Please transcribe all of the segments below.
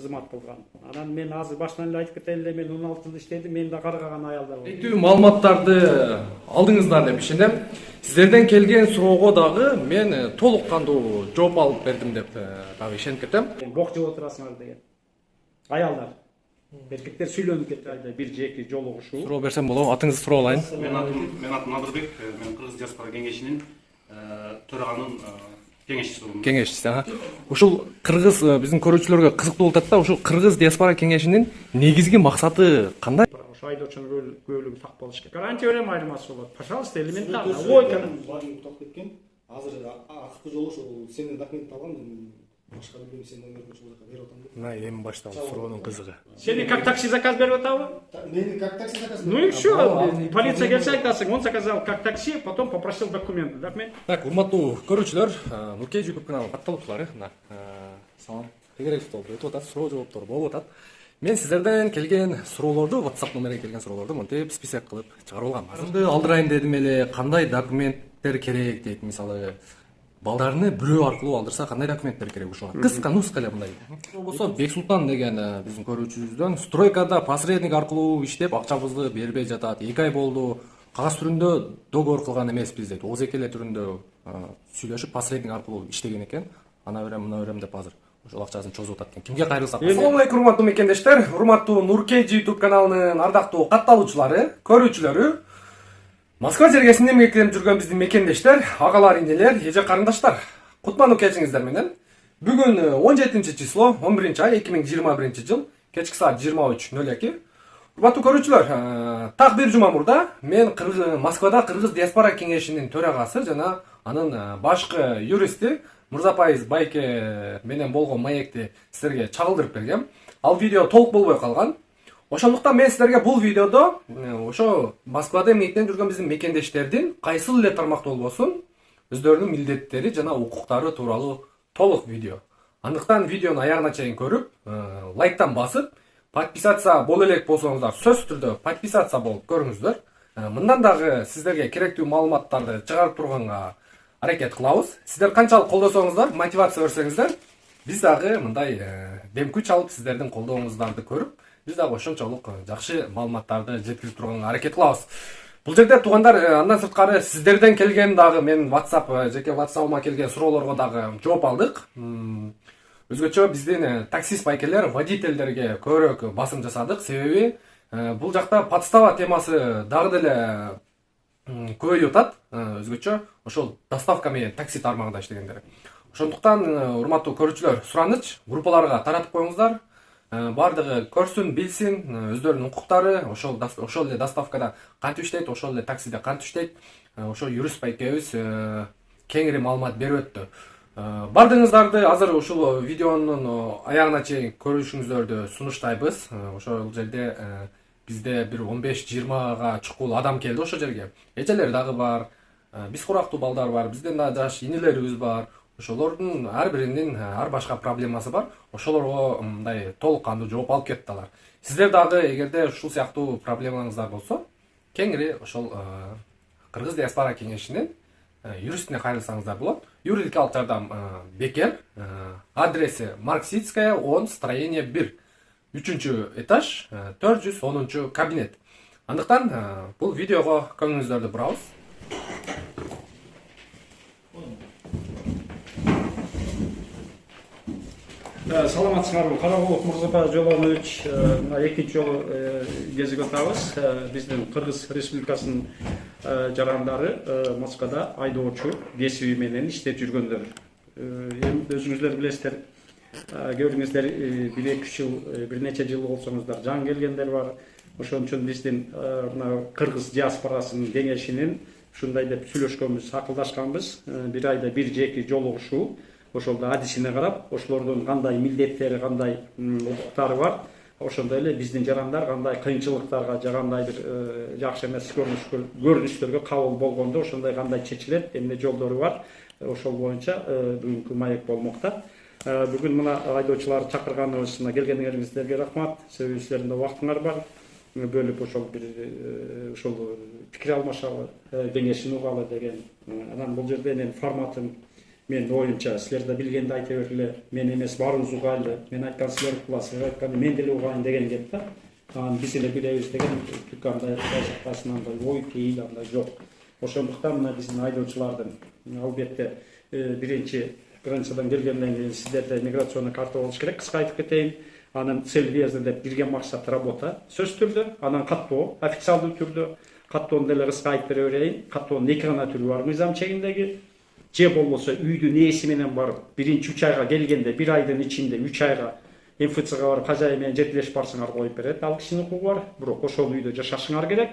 кызмат кылган. Анан мен азыр башынан эле айтып кетейин эле, мен 16 жыл иштедим, менин да каргаган аялдар бар. Эки маалыматтарды алдыңыздар деп ишенем. Сиздерден келген суроого дагы мен толук кандуу жооп алып бердим деп дагы ишенип кетем. Бок жеп отурасыңар деген. Аялдар. Эркектер сүйлөнүп кетти айда бир жеки жолугушуу. Суроо берсем болобу? Атыңызды сурап алайын. Мен атым Надырбек, мен Кыргыз диаспора кеңешинин төраганын кеңешчиси болдум. Кеңешчиси. Ушул кыргыз биздин көрүүчүлөргө кызыктуу болуп атат да, ушул кыргыз диаспора кеңешинин негизги максаты кандай? Ошо айдоочунун көбөлүгү так болуш керек. Гарантия берем, айырмасы болот. Пожалуйста, элементарно. Логика. Баарын топ кеткен. Азыр акыркы жолу ошол сенден документ алгам, мен башка билбейм, сен номерин ошол жака берип атам деп. Мына эми башталды суроонун кызыгы. Сени как такси заказ берип атабы? Мени как такси заказ. Ну и все. Полиция келсе айтасың, он заказал как такси, потом попросил документы. Рахмет. Так, урматтуу көрүүчүлөр, Нуркей YouTube каналынын катталуучулары, мына салам. Тегерек столду өтүп атат, суроо жооптору болуп атат. Мен сиздерден келген суроолорду, WhatsApp номерине келген суроолорду монтип список кылып чыгарып алгам. Азырды алдырайын дедим эле, кандай документтер керек дейт. Мисалы, балдарны бирөө аркылуу алдырса кандай документтер керек ушуга? Кыска нуска эле мындай. Болсо Бексултан деген биздин көрүүчүбүздөн стройкада посредник аркылуу иштеп акчабызды бербей жатат. 2 ай болду. Кагаз түрүндө договор кылган эмеспиз дейт. ОЗКЛ түрүндө сүйлөшүп посредник аркылуу иштеген экен. Ана берем, мына берем деп азыр ошол акчасын чозуп атат экен. Кимге кайрылсак? Ассалому алейкум, урматтуу мекендештер, урматтуу Нуркей YouTube каналынын ардактуу катталуучулары, көрүүчүлөрү. Москва жергесинде мекендеп жүргөн биздин мекендештер, агалар, инелер, эже карындаштар. Кутмандуу кечиңиздер менен. Бүгүн 17 число, 11 ай 2021 жыл, кечки саат 23:02. Урматтуу көрүүчүлөр, так бир жума мурда мен Москвада Кыргыз диаспора кеңешинин төрагасы жана анын башкы юристи Мурзапайыз Байке менен болгон маекти силерге чагылдырып бергем. Ал видео толук болбой калган. Ошондуктан мен силерге бул видеодо ошо Москвада эмгектенип жүргөн биздин мекендештердин кайсыл эле тармакта болбосун өздөрүнүн милдеттери жана укуктары тууралуу толук видео. Андыктан видеону аягына чейин көрүп, лайктан басып, подписация боло элек болсоңуздар, сөзсүз түрдө подписация болуп көрүңүздөр. Мындан дагы сиздерге керектүү маалыматтарды чыгарып турганга аракет кылабыз. Сиздер канчалык колдосоңуздар, мотивация берсеңиздер, биз дагы мындай дем күч алып сиздердин колдооңуздарды көрүп, биз дагы ошончолук жакшы маалыматтарды жеткирип турганга аракет кылабыз. Бул жерде туугандар, андан сырткары сиздерден келген дагы мен жеке WhatsApp'ыма келген суроолорго дагы жооп алдык. Өзгөчө биздин таксист байкелер, водительдерге көбүрөөк басым жасадык. Себеби бул жакта подстава темасы дагы деле көбөйүп атат. Өзгөчө ошол доставка менен такси тармагында иштегендер. Ошондуктан урматтуу көрүүчүлөр, сураныч группаларга таратып коюңуздар. Бардыгы көрсүн, билсин өздөрүнүн укуктары, ошол эле доставкада кантип иштейт, ошол эле таксиде кантип иштейт. Ошо юрист байкебиз кеңири маалымат берип өттү. Бардыгыңыздарды азыр ушул видеонун аягына чейин көрүшүңүздөрдү сунуштайбыз. Ошол жерде бизде бир 15-20га чукул адам келди ошол жерге. Эжелер дагы бар, биз курактуу балдар бар, бизден да жаш инелерибиз бар. Ошолордун ар биринин ар башка проблемасы бар. Ошолорго мындай толук кандуу жооп алып кетти алар. Сиздер дагы эгерде ушул сыяктуу проблемаңыздар болсо, кеңири ошол Кыргыз диаспора кеңешинин юристине кайрылсаңыздар болот. Юридикалык жардам бекер. Адреси Марксистская 10, строение 1. 3-чү этаж, 410-чу кабинет. Андыктан бул видеого көңүлүңүздөрдү бурабыз. Саламатсыңарбы, Карагулов Мурзапай Жолонович, экинчи жолу кезип атабыз. Биздин Кыргыз Республикасынын жарандары Москвада айдоочу кесиби менен иштеп жүргөндөр. Эми өзүңүздөр билесиздер, көрүңүздөр, 1-2 жыл, бир нече жыл болсоңуздар жаңы келгендер бар. Ошон үчүн биздин мына Кыргыз диаспорасынын кеңешинин ушундай деп сүйлөшкөнбүз, акылдашканбыз. Бир айда бир жеки жолугушуу. Ошолду адисине карап, ошолордун кандай милдеттери, кандай укуктары бар, ошондой эле биздин жарандар кандай кыйынчылыктарга, кандай бир жакшы эмес көрүнүштөргө кабыл болгондо ошондой кандай чечилет, эмне жолдору бар, ошол боюнча бүгүнкү маек болмокта. Бүгүн мына айдоочуларды чакырганыбызга келгениңерге рахмат. Себеби силердин да убактыңар бар. Бөлүп ошол бир ошол пикир алмашалы, кеңешин угалы деген. Анан бул жерде менин форматым Мен оюмча силер да билгенди айта бергиле, мен эмес баарыбыз угайлы, мен айткан силер угуласыз, силер айтканды мен деле угайын деген кеп да. Анан биз эле билебиз деген түк андай андай ой пейил андай жок. Ошондуктан мына биздин айдоочулардын албетте биринчи границадан келгенден кийин сиздерде миграционный карта болуш керек. Кыска айтып кетейин. Анын цель въезда деп бирген максат работа сөзсүз түрдө, анан каттоо официалдуу түрдө, каттоону деле кыска айтып бере берейин. Каттоонун 2 гана түрү бар мыйзам чегиндеги. Же болбосо үйдүн ээси менен барып, биринчи 3 айга келгенде, 1 айдын ичинде 3 айга МФЦга барып кажайы менен жетилешип барсаңар коюп берет. Ал кишинин укугу бар, бирок ошол үйдө жашашыңар керек.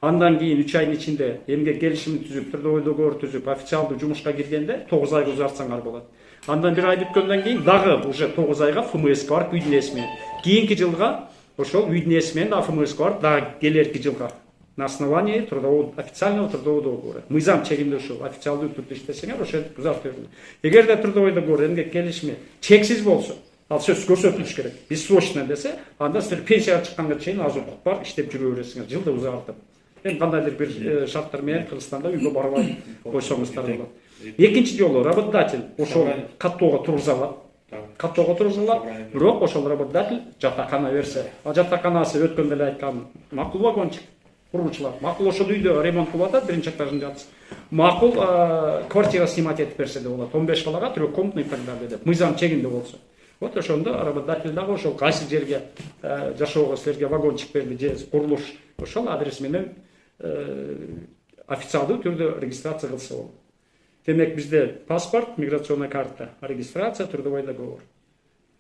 Андан кийин 3 айдын ичинде эмгек келишимин түзүп, трудовой договор түзүп, официалдуу жумушка киргенде 9 айга узартсаңар болот. Андан 1 ай бүткөндөн кийин дагы уже 9 айга ФМС барып үйдүн ээси менен. Кийинки жылга ошол үйдүн ээси менен ФМС барып дагы келерки жылга на основании официального трудового договора. Мыйзам чегинде ушул официалдуу түрдө иштесеңер ошентип узартып берилет. Эгерде трудовой договор эмгек келишими чексиз болсо, ал сөз көрсөтүлүш керек. Бессрочно десе, анда силер пенсияга чыкканга чейин аз укук бар, иштеп жүрө бересиңер, жылда узартып. Эми кандайдыр бир шарттар менен Кыргызстанда үйгө барбай койсоңуздар болот. Экинчи жолу работодатель ошол каттоого тургузалат. Каттоого тургузалат, бирок ошол работодатель жатакана берсе, а жатаканасы өткөндө эле айткан макул вагончик кургучулар. Макул ошол үйдө ремонт кылып атат, биринчи этажында жатсın. Макул квартира снимать этип берсе де болот. 15 балага трехкомнатный и так далее деп. Мыйзам чегинде болсо. Вот ошондо работодатель дагы ошол кайсы жерге жашоого силерге вагончик берди же курулуш ошол адрес менен официалдуу түрдө регистрация кылса болот. Демек бизде паспорт, миграционная карта, регистрация, трудовой договор.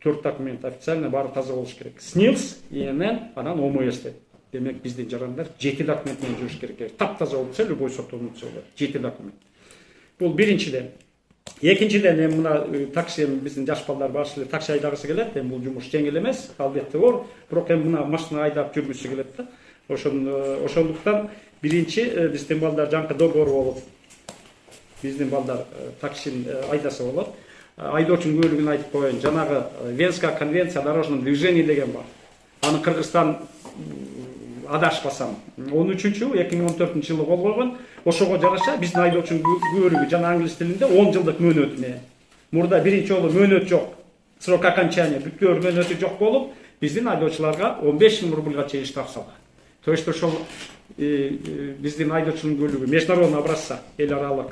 4 документ официально баары таза болуш керек. СНИЛС, ИНН, анан ОМС деп. Демек биздин жарандар 7 документ менен жүрүш керек. Таптаза болсо любой соттолуучу болот. 7 документ. Бул биринчиден. Экинчиден эми мына такси биздин жаш балдар башы эле такси айдагысы келет. Эми бул жумуш жеңил эмес, албетте оор. Бирок эми мына машина айдап жүргүсү келет да. Ошондуктан биринчи биздин балдар жанкы договор болуп, биздин балдар таксини айдаса болот. Айдоочунун көйлүгүн айтып коеюн. Жанагы Венская конвенция о дорожном движении деген бар. Аны Кыргызстан адашпасам 13-2014 жылы кол койгон. Ошого жараша биздин айдоочунун көйлүгү жана англис тилинде 10 жылдык мөөнөт менен. Мурда биринчи жолу мөөнөт жок. Срок окончания бүткөр мөөнөтү жок болуп, биздин айдоочуларга 15 000 рубльга чейин штраф салган. То есть ошол биздин айдоочунун көйлүгү международный образца эл аралык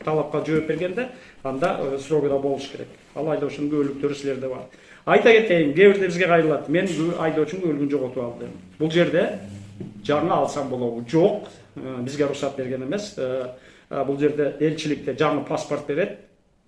талапка жооп бергенде анда срогу да болуш керек. Ал айдоочунун көйлүктөрү силерде бар. Айта кетейин, кээ бирде бизге кайрылат. Мен айдоочунун көйлүгүн жоготуп алдым. Бул жерде жаңы алсам болобу? Жок. Бизге уруксат берген эмес. Бул жерде элчиликте жаңы паспорт берет.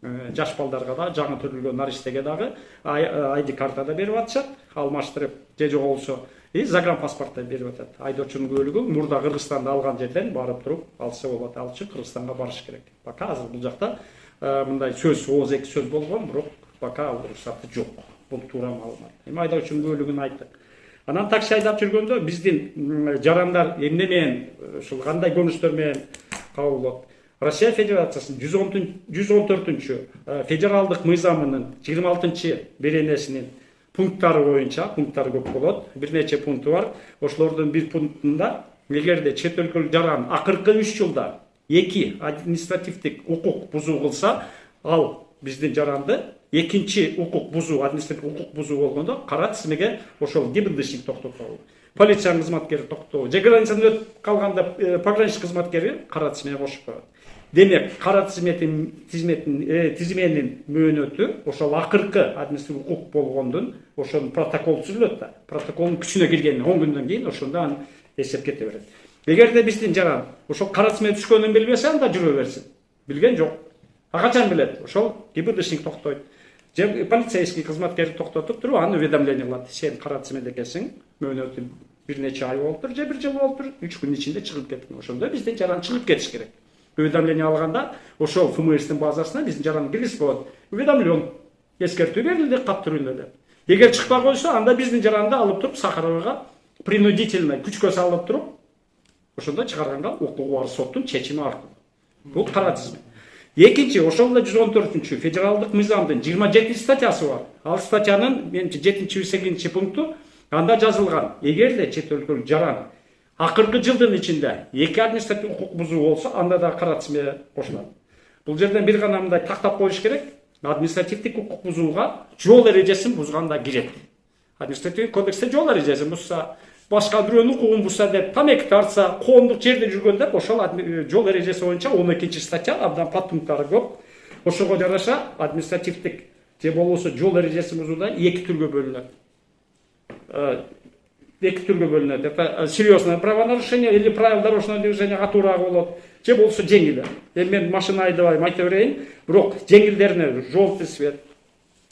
Жаш балдарга да, жаңы төрөлгөн наристеге дагы ID карта да берип атышат. Алмаштырып, же жок болсо загранпаспорт да берип атат. Айдоочунун көйлүгү мурда Кыргызстанда алган жерден барып туруп алса болот. Ал үчүн Кыргызстанга барыш керек. Пока азыр бул жакта мындай сөз, ооз эки сөз болгон, бирок пока ал уруксаты жок. Бул туура маалымат. Эми айдоочунун көйлүгүн айттык. Анан такси айдап жүргөндө биздин жарандар эмне менен, ушул кандай көрүнүштөр менен кабыл болот? Россия Федерациясынын 114-чү федералдык мыйзамынын 26-чы беренесинин пункттары боюнча, пункттары көп болот, бир нече пункту бар. Ошолордун бир пунктунда эгерде чет өлкөлүк жаран акыркы 3 жылда 2 административдик укук бузуу кылса, ал биздин жаранды экинчи укук бузуу, административдик укук бузуу болгондо кара тизмеге ошол ГИБДДшник токтотобу, полициянын кызматкери токтотобу, же границадан өтүп калганда пограничник кызматкери кара тизмеге кошуп коет. Демек, кара тизменин мөөнөтү ошол акыркы административдик укук болгондун ошонун протокол түзүлөт да. Протоколдун күчүнө киргенден 10 күндөн кийин ошондо аны эсеп кете берет. Эгерде биздин жаран ошол кара тизмеге түшкөнүн билбесе, анда жүрө берсин. Билген жок. Качан билет? Ошол ГИБДДшник токтойт. Же полицейский кызматкерди токтотуп туруп, аны уведомление кылат. Сен кара тизмеде экенсиң, мөөнөтү бир нече ай болуптур, же бир жыл болуптур, 3 күн ичинде чыгып кеттиң. Ошондо биздин жаран чыгып кетиш керек. Уведомление алганда ошол ФМСтин базасына биздин жаран киргиз болот. Уведомлен. Эскертүү берилди, кат түрүндө деп. Эгер чыкпай койсо, анда биздин жаранды алып туруп Сахаровага принудительно күчкө салып туруп, ошондо чыгарганга укугу бар соттун чечими аркылуу. Бул кара тизме. Экинчи, ошол эле 114-чү федералдык мыйзамдын 27 статьясы бар. Ал статьянын 7-8 пункту анда жазылган. Эгерде чет өлкөлүк жаран акыркы жылдын ичинде 2 административдик укук бузуу болсо, анда да кара тизмеге кошулат. Бул жерден бир гана мындай тактап коюш керек. Административдик укук бузууга жол эрежесин бузганда кирет. Административдик кодексте жол эрежесин бузса, башка бирөөнүн укугун бузса деп тамеки тартса, коомдук жерде жүргөндө ошол жол эрежеси боюнча 12-статья абдан подпункттары көп. Ошого жараша административдик же болбосо жол эрежесин бузууда эки түргө бөлүнөт. Это серьезное правонарушение или правила дорожного движения катуураак болот, же болбосо жеңил. Эми мен машина айдабайм, айта берейин, бирок жеңилдерине желтый свет,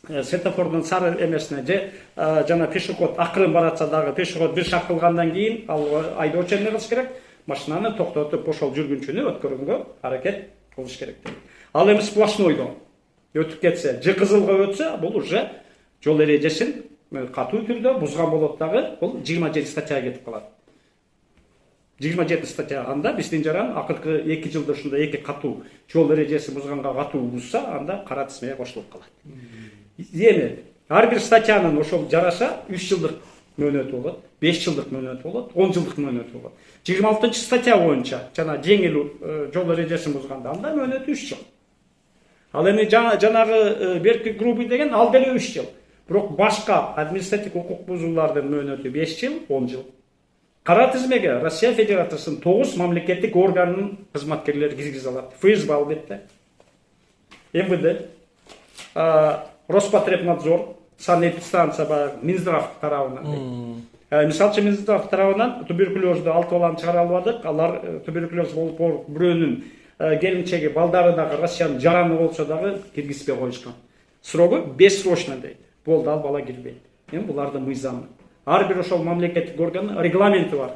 светофордун сары эмесине же жана пешеход акырын баратса дагы пешеход бир шаг кылгандан кийин ал айдоочу эмне кылыш керек? Машинаны токтотуп ошол жүргүнчүнү өткөргөнгө аракет кылыш керек. Ал эми сплошнойдон өтүп кетсе, же кызылга өтсө, бул уже жол эрежесин катуу түрдө бузган болот дагы, бул 27 статьяга кетип калат. 27 статья анда биздин жаран акыркы 2 жылда ушундай эки катуу жол эрежеси бузганга катуу бузса, анда кара тизмеге кошулуп калат. Эми ар бир статьянын ошол жараша 3 жылдык мөөнөтү болот, 5 жылдык мөөнөтү болот, 10 жылдык мөөнөтү болот. 26-статья боюнча жана жеңил жол эрежесин бузганда анда мөөнөтү 3 жыл. Ал эми жанагы берки грубый деген ал деле 3 жыл. Бирок башка административдик укук бузуулардын мөөнөтү 5 жыл, 10 жыл. Кара тизмеге Россия Федерациясынын 9 мамлекеттик органынын кызматкерлери киргизе алат. ФСБ албетте, МВД, Роспотребнадзор, санэпидстанция баягы Минздрав тарабынан. Мисалы үчүн Минздрав тарабынан туберкулезду 6 баланы чыгара албадык. Алар туберкулез болуп бирөөнүн келинчеги балдары дагы Россиянын жараны болсо дагы киргизбей коюшкан. Срогу бессрочно дейт. Болду, ал бала кирбейт. Эми булардын мыйзамы. Ар бир ошол мамлекеттик органдын регламенти бар.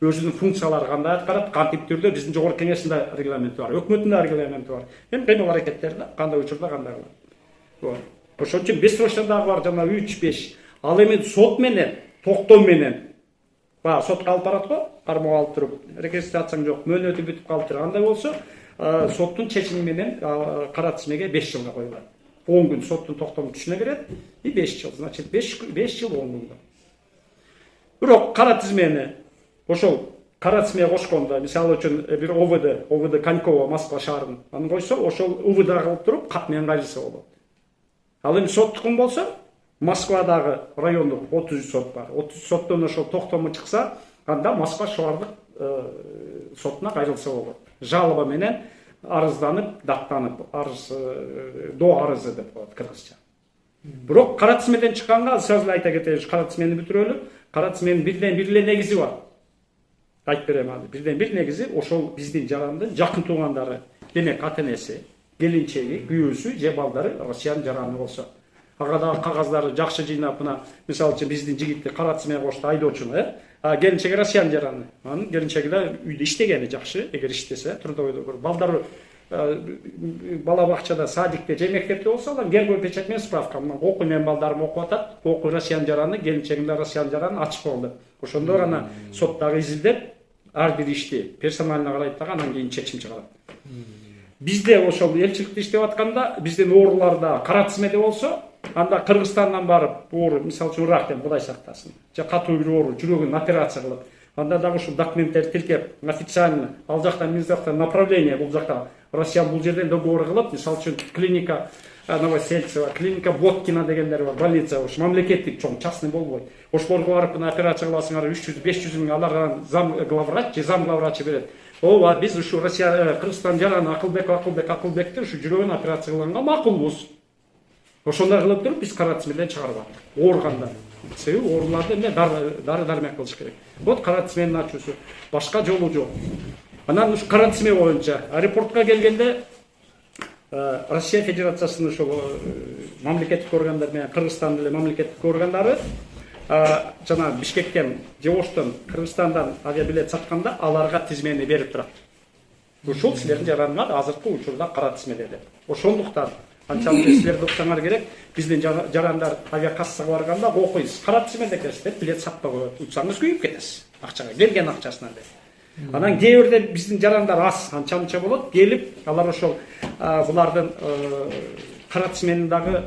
Өзүнүн функциялары кандай аткарат, кантип түрдө биздин жогорку кеңешинде регламенти бар, өкмөттүн да регламенти бар. Эми кыймыл аракеттерди кандай учурда кандай кылат. Ошон үчүн бессрочно дагы бар, жана 3-5. Ал эми сот менен, токтом менен сотко алып барат го, кармоого алып туруп, регистрацияң жок, мөөнөтү бүтүп калыптыр. Андай болсо, соттун чечими менен кара тизмеге 5 жылга коюлат. 10 күн соттун токтому күчүнө кирет, и 5 жыл, значит 5 жыл 10 күнгө. Бирок кара тизмени ошол кара тизмеге кошкондо, мисалы үчүн бир ОВД Конькова, Москва шаарынын, аны койсо, ошол УВД кылып туруп кат менен кайрылса болот. Ал эми соттукун болсо, Москвадагы райондук 30 сот бар. 30 соттон ошол токтому чыкса, анда Москва шаардык сотуна кайрылса болот. Жалоба менен арызданып, даттанып, до арызы деп коет кыргызча. Бирок кара тизмеден чыкканга сөз айта кетейин, кара тизмени бүтүрөлү. Кара тизменин бирден бир эле негизи бар. Айтып берем аны. Бирден бир негизи ошол биздин жарандын жакын туугандары, демек ата-энеси, келинчеги, күйөөсү же балдары Россиянын жараны болсо. Ага дагы кагаздарды жакшы жыйнап, мына мисалы үчүн биздин жигитти кара тизмеге кошту айдоочуну, келинчеги Россиянын жараны. Анын келинчеги да үйдө иштегени жакшы, эгер иштесе, трудовойдо көрүп. Балдары бала бакчада, садикте же мектепте болсо, алар гербовый печать менен справка. Окуй менен балдарым окуп атат, окуй Россиянын жараны, келинчегим да Россиянын жараны ачып болду. Ошондо гана соттогу изилдеп, ар бир ишти персонально карайт дагы, анан кийин чечим чыгарат. Бизде ошол элчиликте иштеп атканда, биздин ооруларда кара тизмеде болсо, анда Кыргызстандан барып, оор, мисалы үчүн рактен Кудай сактасын, же катуу бир оору, жүрөгүн операция кылып, анда дагы ушул документтерди тилкеп, официально ал жактан Минздравдан направление бул жакка Россия бул жерден договор кылып, мисалы үчүн клиника Новосельцево, клиника Боткина дегендер бар, больница, уш мамлекеттик чоң, частный болбойт. Ошолорго барып операция кыласыңар 300-500 миң аларга зам главврач же зам главврачы берет. Ооба, биз ушу Россия Кыргызстан жараны Акылбекти ушу жүрөгүн операция кылганга макулбуз. Ошондой кылып туруп биз кара тизмеден чыгарып аттык. Оорганда. Себеби ооруларды эмне дары дармек кылыш керек. Вот кара тизменин ачуусу, башка жолу жок. Анан ушу кара тизме боюнча аэропортко келгенде Россия Федерациясынын ошол мамлекеттик органдар менен Кыргызстандын эле мамлекеттик органдары жана Бишкектен же Оштон Кыргызстандан авиабилет сатканда аларга тизмени берип турат. Ушул силердин жараныңар азыркы учурда кара тизмеде деп. Ошондуктан анчалык силерди уксаңар керек, биздин жарандар авиакассага барганда окуйсуз, кара тизмеде экенсиз деп билет сатпай коет. Утсаңыз күйүп кетесиз. Акчага келген акчасына деп. Анан кээ бирде биздин жарандар аз, анча-мынча болот, келип алар ошол булардын кара тизменин дагы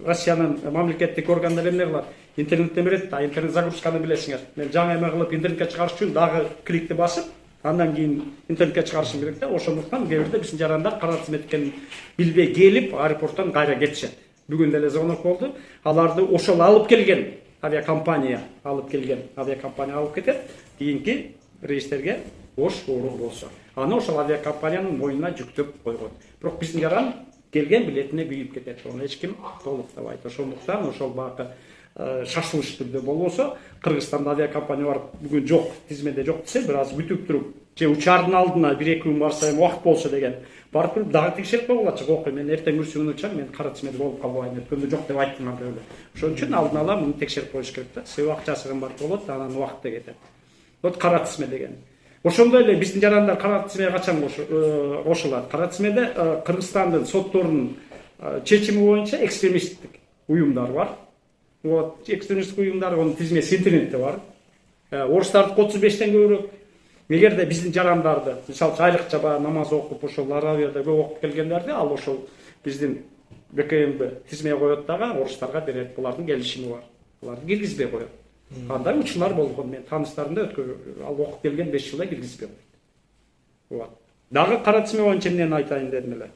Россиянын мамлекеттик органдары эмне кылат? Интернеттен берет да, интернет загрузканы билесиңер. Мен жаңы эме кылып интернетке чыгарыш үчүн дагы кликти басып, Андан кийин интернетке чыгарышым керек да. Ошондуктан кээ бирде биздин жарандар кара кызмет экенин билбей келип, аэропорттон кайра кетишет. Бүгүн деле звонок болду. Аларды ошол алып келген авиакомпания алып кетет. Кийинки рейстерге бош орун болсо. Аны ошол авиакомпаниянын мойнуна жүктөп койгон. Бирок биздин жаран келген билетине күйүп кетет. Оны эч ким толуктабайт. Ошондуктан ошол багы шашылыш түрдө болбосо, Кыргызстанда авиакомпания бар бүгүн жок, тизмеде жок десе, бир аз күтүп туруп, же учардын алдына 1-2 күн барсайм убакыт болсо деген. Барып туруп дагы текшерип койгулачы. Ок, мен эртең үрсүгүн учам, мен кара тизмеде болуп калбайм, өткөндө жок деп айттым анда эле. Ошон үчүн алдын ала муну текшерип коюш керек да. Себеби акчасы кымбат болот, анан убакыт да кетет. Вот кара тизме деген. Ошондой эле биздин жарандар кара тизмеге качан кошулат? Кара тизмеде Кыргызстандын сотторунун чечими боюнча экстремисттик уюмдар бар. Вот экстремисттик уюмдар, онун тизмеси интернетте бар. Орустардыкы 35тен көбүрөөк. Эгерде биздин жарандарды, мисалы айлыкча баягы намаз окуп, ошол Арабияда көп окуп келгендерди, ал ошол биздин БКМБ тизмеге коет дагы, орустарга берет. Булардын келишими бар. Буларды киргизбей коет. Андай учурлар болгон, мен тааныстарымда ал окуп келген 5 жылда киргизбей койт. Вот. Дагы кара тизме боюнча эмнени айтайын дедим эле.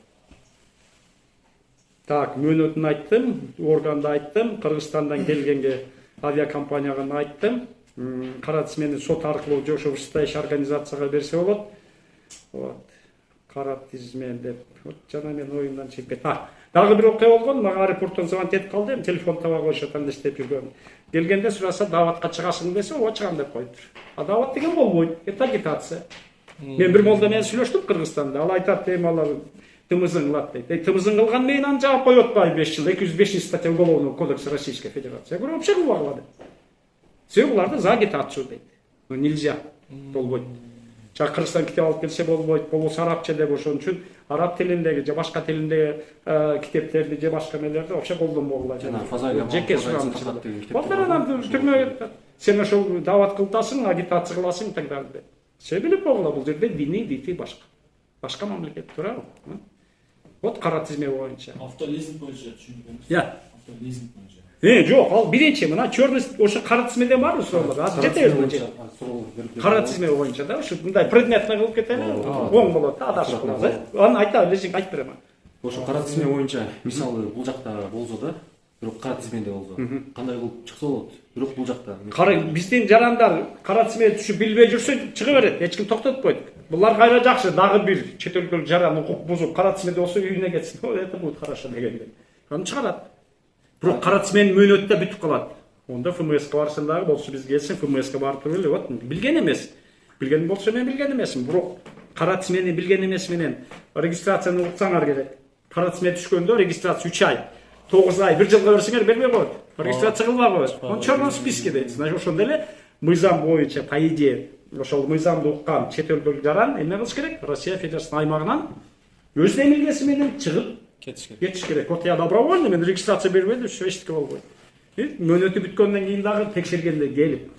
Так, мөөнөтүн айттым, органды айттым, Кыргызстандан келгенге авиакомпанияга айттым. Кара тизмени сот аркылуу же ошо вышестоящий организацияга берсе болот. Вот. Кара тизме деп. Вот жана мен оюмдан чыгып кеттим. Дагы бир окуя болгон, мага аэропорттон звонок этип калды, эми телефон таба коюшат, анда иштеп жүргөн. Келгенде сураса, даватка чыгасың десе, ооба чыгам деп коюптур. А дават деген болбойт, это агитация. Мен бир молда менен сүйлөштүм Кыргызстанда, ал айтат, эми алар тымызын кылат дейт. Тымызын кылган менен аны жаап коюп атпайбы 5 жыл, 205 статья Уголовного кодекса Российской Федерации. Я говорю, вообще кылбагыла деп. Себеби буларды за агитацию дейт. Ну нельзя, болбойт. Жана Кыргызстан китеп алып келсе болбойт, болбосо арабча деп, ошон үчүн араб тилиндеги же башка тилиндеги китептерди же башка эмелерди вообще колдонбогула. Жана фазага жеке суранычы. Болторунан түрмөгө сен ошол дават кылтасың, агитация кыласың так далее. Се билип койгула, бул жерде дини башка. Башка мамлекет турабы? Вот кара тизме боюнча. Автолизинг боюнча түшүндүңүз? Я. Автолизинг боюнча. Жок, ал биринчи мына черный ошо кара тизмеде барбы суроолор? Азыр жетеби? Кара тизме боюнча да, ушу мындай предметный кылып кетели, оң болот да, адашып калат. Аны айта лежиң айтып берем. Ошо кара тизме боюнча мисалы бул жакта болсо да, бирок кара тизмеде болсо, кандай кылып чыкса болот? Бирок бул жакта. Биздин жарандар кара тизмеге түшүп билбей жүрсө чыга берет, эч ким токтотпойт. Булар кайра жакшы, дагы бир чет өлкөлүк жаран укук бузуп кара тизмеде болсо үйүнө кетсин. Это будет хорошо дегендей. Аны чыгарат. Бирок кара тизменин мөөнөтү да бүтүп калат. Онда ФМСК барсын дагы болсо биз келсин, ФМСК барып туруп эле, вот билген эмес. Билген болсо мен билген эмесмин, бирок кара тизмени билген эмес менен регистрацияны уксаңар керек. Кара тизме түшкөндө регистрация 3 ай, 9 ай, 1 жылга берсеңер бербей коет. Регистрация кылбай коет. Он черный списке дейт. Значит, ошондо эле мыйзам боюнча по идее ошол мыйзамды уккан чет өлкөлүк жаран эмне кылыш керек? Россия Федерациясынын аймагынан өзүнүн эмилгеси менен чыгып кетиш керек. Вот я добровольно, мен регистрация бербейди, все эчтеке болбойт. Мөөнөтү бүткөндөн кийин дагы текшергенде келип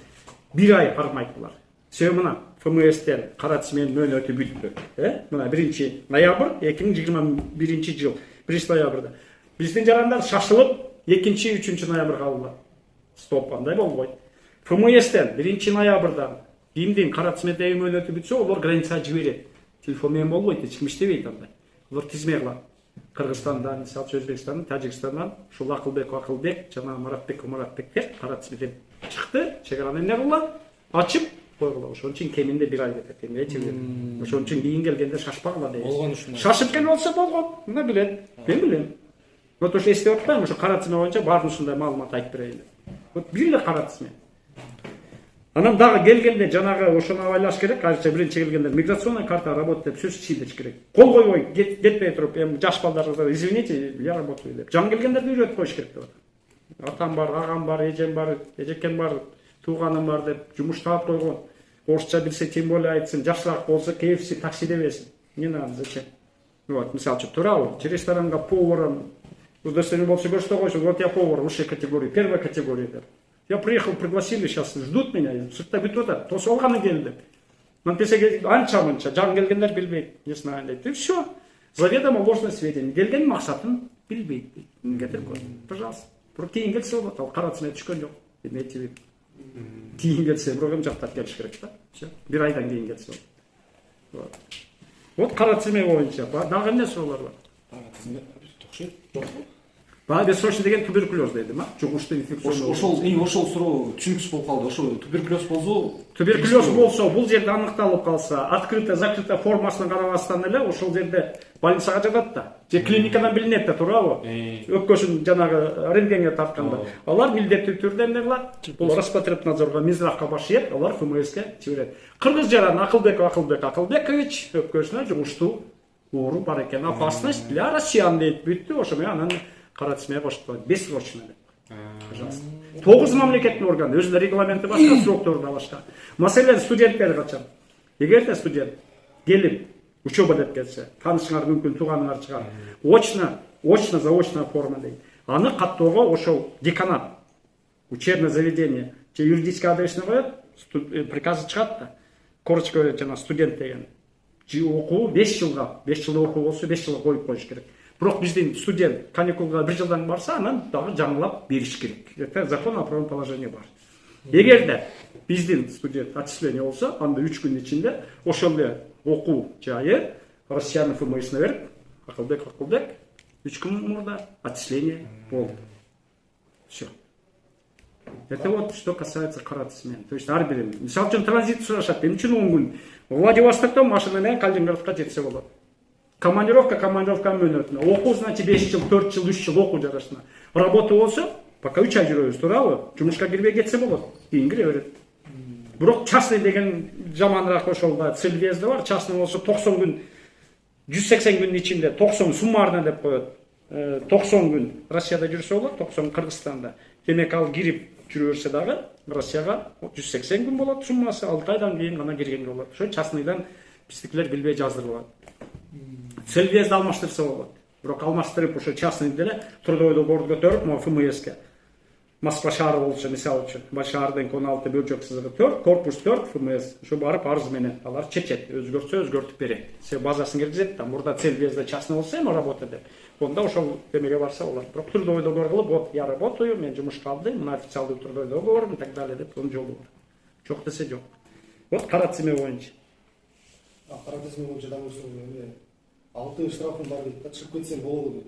1 ай кармайт булар. Себеби мына ФМСтен кара тизменин мөөнөтү бүттү. Мына 1 ноябрь 2021 жыл 1 ноябрда. Биздин жарандар шашылып 2-3 ноябрга алынат. Стоп, андай болбойт. ФМСтен 1 ноябрда кимдин кара тизмедеги мөөнөтү бүтсө, олар границага жиберет. Телефон менен болбойт, эч ким иштебейт андай. Олар тизме кылат. Кыргызстандан, мисалы Өзбекстандан, Тажикстандан ушул Акылбек жана Маратбектер кара тизмеден чыкты, чегараны эмне кылган? Ачып койгула. Ошон үчүн кеминде 1 ай кетет. Эмне ошон үчүн кийин келгенде шашпагыла дейт. Болгон ушундай. Шашып келип болсо болгон. Мына билет. Мен билем. Вот ошо эстеп атпайм, ошо кара тизме боюнча баардык ушундай маалымат айтып берейин. Вот бир эле кара тизме. Анан дагы келгенде жанагы ошону абайлаш керек. Айрыкча биринчи келгенде миграционная карта работает деп сөз чийдеш керек. Кол койбой кетпей туруп, эми жаш балдарга извините, я работаю деп. Жаңы келгендерди үйрөтүп коюш керек деп атат. Атам бар, агам бар, эжем бар, эжекем бар, тууганым бар деп жумуш таап койгон. Орусча билсе тем более айтсын, жакшыраак болсо KFC таксиде берсин. Не надо, зачем? Вот, мисалы үчүн туурабы? Ресторанга поваром удостоверение болсо көрсөтө койсун. Вот я повар высшей категории, первой категории деп. Я приехал, пригласили, сейчас ждут меня, сыртта бүтүп атат, тосуп алганы келди. Мантесе анча-мынча, жаңы келгендер билбейт, не знаю дейт. И все. Заведомо ложное сведения. Келген максатын билбейт дейт. Кетирип кой. Пожалуйста. Бирок кийин келсе болот, ал кара тизмеге түшкөн жок. Эмне айтып? Кийин келсе, бирок эми жактап келиш керек да. Все. 1 айдан кийин келсе болот. Вот кара тизме боюнча дагы эмне суроолор бар? Окшойт. Жок. Баягы бессрочный деген туберкулез дедим, жугуштуу инфекцион. Ошол суроо түшүнүксүз болуп калды. Ошо туберкулез болсо, Туберкулез болсо, бул жерде аныкталып калса, открыто, закрыто формасына карабастан эле ошол жерде больницага жатат да. Же клиникадан билинет да, туурабы? Өпкөсүн жанагы рентгенге тартканда. Алар милдеттүү түрдө эмне кылат? Бул Роспотребнадзорго, Минздравга баш ийет, алар ФМСке жиберет. Кыргыз жаран Акылбекович өпкөсүнө жугуштуу оору бар экен. Опасность для россиян дейт. Бүттү, ошо менен анан кара тизмеге коштуп, бессрочно деп. Пожалуйста. 9 мамлекеттин органы, өзүнүн регламенти башка, сроктору да башка. Маселен студенттер качан. Эгерде студент келип учеба деп келсе, таанышыңар мүмкүн, тууганыңар чыгар. Очно, заочно форма дейт. Аны каттоого ошол деканат, учебное заведение, же юридический адресине коет, приказы чыгат да. Корочко жана студент деген. Окуу 5 жылда окуу болсо 5 жылга коюп коюш керек. Бирок биздин студент каникулга 1 жылдан барса, анан дагы жаңылап бериш керек. Это закон о правом положении бар. Эгерде биздин студент отчисление болсо, анда 3 күн ичинде ошол эле окуу жайы Россиянын ФМСине берип, Акылбек 3 күн мурда отчисление болду. Все. Это вот что касается кара тизме. То есть ар бирин. Мисалы үчүн транзит сурашат. Эмне үчүн 10 күн? Владивостоктон машина менен Калининградка жетсе болот. Командировка мөөнөтүнө. Окуу, значит, 5 жыл, 4 жыл, 3 жыл окуу жарашына. Работа болсо, пока 3 ай жүрөбүз, туурабы? Жумушка кирбей кетсе болот. Кийин кире берет. Бирок частный деген жаманыраак ошол Цельвезде бар. Частный болсо 90 күн, 180 күндүн ичинде 90 суммарно деп коет. 90 күн Россияда жүрсө болот, 90 Кыргызстанда. Демек ал кирип жүрө берсе дагы Россияга 180 күн болот суммасы, 6 айдан кийин гана кирген болот. Ошо частныйдан биздикилер билбей жаздырылат. Цельвезди алмаштырса болот. Бирок алмаштырып ошо частный деле трудовой договорду көтөрүп, могу ФМСке. Москва шаары болчу, мисалы үчүн, Башаардын 16 бөлчөк сызыгы 4, корпус 4 ФМС. Ошо барып арыз менен алар чечет, өзгөртсө өзгөртүп берет. Се базасын киргизет да, мурда Цельвезде частный болсо эми работа деп. Онда ошол демеге барса болот. Бирок трудовой договор кылып, вот я работаю, мен жумушка алдым, мына официалдуу трудовой договор и так далее деп онун жолу бар. Жок десе жок. Вот кара тизме боюнча. Кара тизме боюнча дагы эмне? 6 штрафым бар дейт да, чыгып кетсем болобу дейт.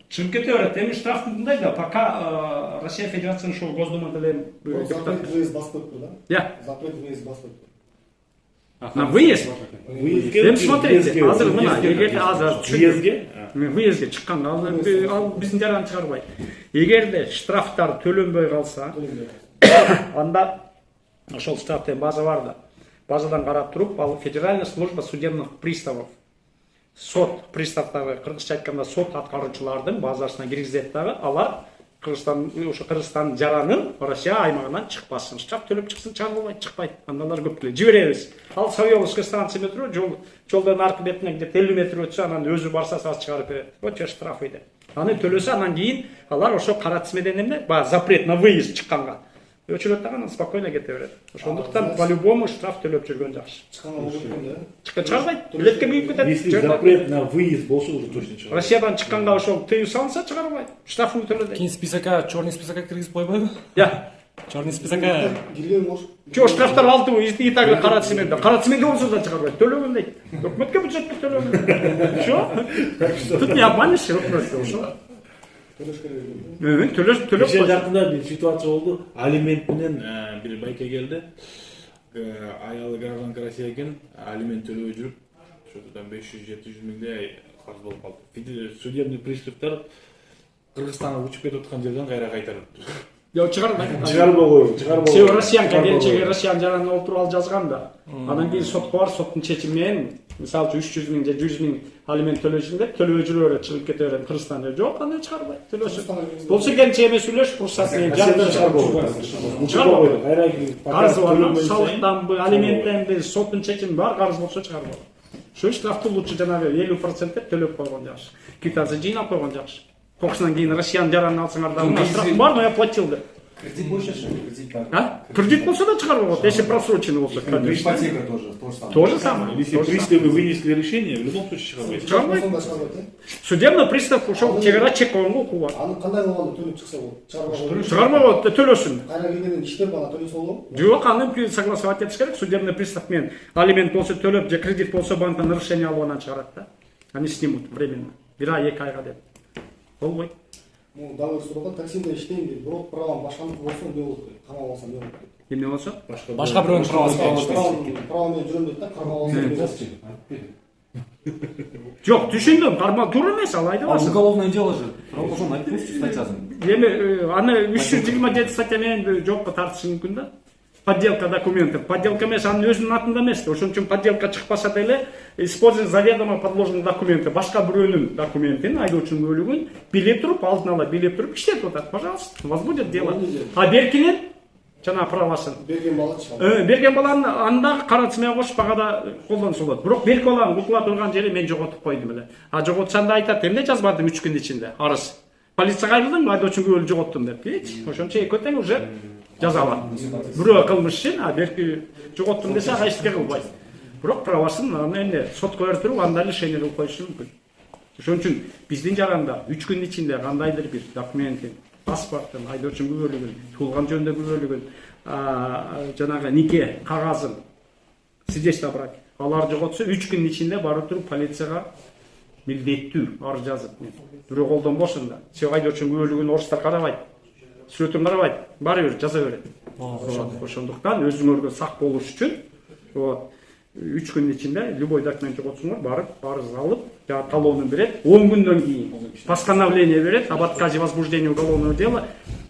Чыгып кете берет. Эми штраф мындай да, пока Россия Федерациясынын ошол Госдумада эле Запрет выезд басып тур да? Я. Запрет выезд басып тур. На выезд? Эми смотрите, азыр мына, эгерде выездге чыкканда ал биздин жаран чыгарбайт. Эгерде штрафтар төлөнбөй калса, анда ошол штрафтын база бар да. Базадан карап туруп, ал Федеральная служба судебных приставов, сот приставдагы, кыргызча айтканда сот аткаруучулардын базасына киргизет дагы, алар Кыргызстан жаранын Россия аймагынан чыкпасын. Штраф төлөп чыксын, чыгарылбайт, чыкпайт. Андалар көп эле жиберебиз. Ал Савеловская станция метро жолдон аркы бетине где-то 50 метр өтсө, анан өзү барса саз чыгарып берет. Вот штраф дейт. Аны төлөсө, анан кийин алар ошо кара тизмеден эмне? Запрет на выезд чыкканга өчүрөт дагы, анан спокойно кете берет. Ошондуктан по-любому штраф төлөп жүргөн жакшы. Чыкканга болот экен да. Чыгарбайт. Билетке күйүп кетет. Если запрет на выезд болсо, уже точно чыгарат. Россиядан чыкканга ошол тыюу салынса, чыгарбайт. Штрафын төлөйт. кийин списокко, черный списокко киргизип койбойбу? Я. Черный списокко. Кирген болуш. Чо штрафтар алды, и так кара тизмеде. Кара тизмеде болсо да чыгарбайт. Төлөгөн дейт. Өкмөткө бюджетке төлөгөн. Чо? Тут не обманешь, өкмөткө ошо. Төлөш Кеше жакында бир ситуация болду. Алимент менен бир байке келди. Аялы гражданка Россия экен, алимент төлөбөй жүрүп, ошодан 500-700 миңдей карыз болуп калды. Судебный приставдар Кыргызстанга учуп кетип аткан жерден кайра кайтарып. Yo чыгарбайт. Чыгарбогой. Сен Россиянка келчеге Россиян жараны олтуруп ал жазган да. Анан кийин сотко бар, соттун чечими менен мисалы 300 миң же 100 миң алимент төлөшүн деп төлөбөй жүрө берет, чыгып кете берет. Кыргызстанда жок, аны чыгарбайт. Төлөсө. Болсо келче эмес үлөш, рұқсатымен чыгарбогой. Кайра карызы бар, салыктанбы, алименттенби, соттун чечими бар, карыз болсо чыгарбайт. Ошо штрафты лучше жанагы 50% деп төлөп койгон жакшы. Китасы жыйнап койгон жакшы. Кокусунан кийин Россиян жаранын алсаңар да, штраф бар, но я платил деп. Кредит больше, что ли? Кредит как? А? Кредит болса да чыгарып коет, если просроченный болсо, конечно. Ипотека тоже, то же самое. То же самое. Если то же приставы вынесли решение, в любом случае шығармайсыз. Чыгарбайт. Сонда шығарбайт, э? Судебный пристав ошол чегара чек койгонго укугу бар. Аны кандай кылганда төлөп чыкса болот? Чыгарбай Чыгармай коет, төлөсүн. кайра келгенден иштеп ана төлөсө болобу? Жок, аны согласовать этиш керек. Судебный пристав менен алимент болсо төлөп, же кредит болсо банктан нарушение алып анан чыгарат да. Они снимут временно. 1 ай 2 айга деп. Болбойт. Могу договор сурап таксиде иштейм дейт, бирок правам башканыкы болсо эмне болот дейт. Камап алсам эмне болот дейт. Эмне болсо? Башка бирөөнүн правасы. Правам менен жүрөм дейт да, камап алсам эмне болот дейт. Жок, түшүндүм. Карма туура эмес, ал айда басып. Уголовное дело же. Правоохранительный айтып статьясын. Эми аны 327 статья менен жокко тартышы мүмкүн да. Подделка документов. Подделка эмес, анын өзүнүн атында эмес. Ошон үчүн подделка чыкпаса деле, использование заведомо подложенных документов, башка бирөөнүн документин, айдоочунун бөлүгүн биле туруп, алдын ала биле туруп иштетип атат. Пожалуйста, возбудят дело. А беркинин жана правасын. Берген бала чыгат. Берген баланын анда каратсы менен кошуп багада колдонсо болот. Бирок берки баланын укула турган жери мен жоготуп койдум эле. А жоготсам да айтат, эмне жазбадым 3 күн ичинде? Арыз. Полицияга айрылдым, айдоочун күбөлү жоготтум деп. Ошончо экөө тең уже жазалат. Бирөө кылмыш үчүн, а берки жоготтум десе ага эчтеке кылбайт. Бирок правасын аны эмне сотко берип анда лишение кылып коюшу мүмкүн. Ошон үчүн биздин жаранда 3 күн ичинде кандайдыр бир документин, паспортун, айдоочун күбөлүгүн, туулган жөнүндө күбөлүгүн, жанагы нике кагазын, свидетельство о браке алар жоготсо 3 күн ичинде барып туруп полицияга милдеттүү арыз жазып, бирөө колдонбосун да. Себеби айдоочун күбөлүгүн орустар карабайт. Сүрөтүн карабайт, баары бир жаза берет. Ошондуктан өзүңөргө сак болуш үчүн, вот 3 күн ичинде любой документ жоготсоңор барып арыз алып, талонун берет, 10 күндөн кийин постановление берет об отказе возбуждения уголовного дела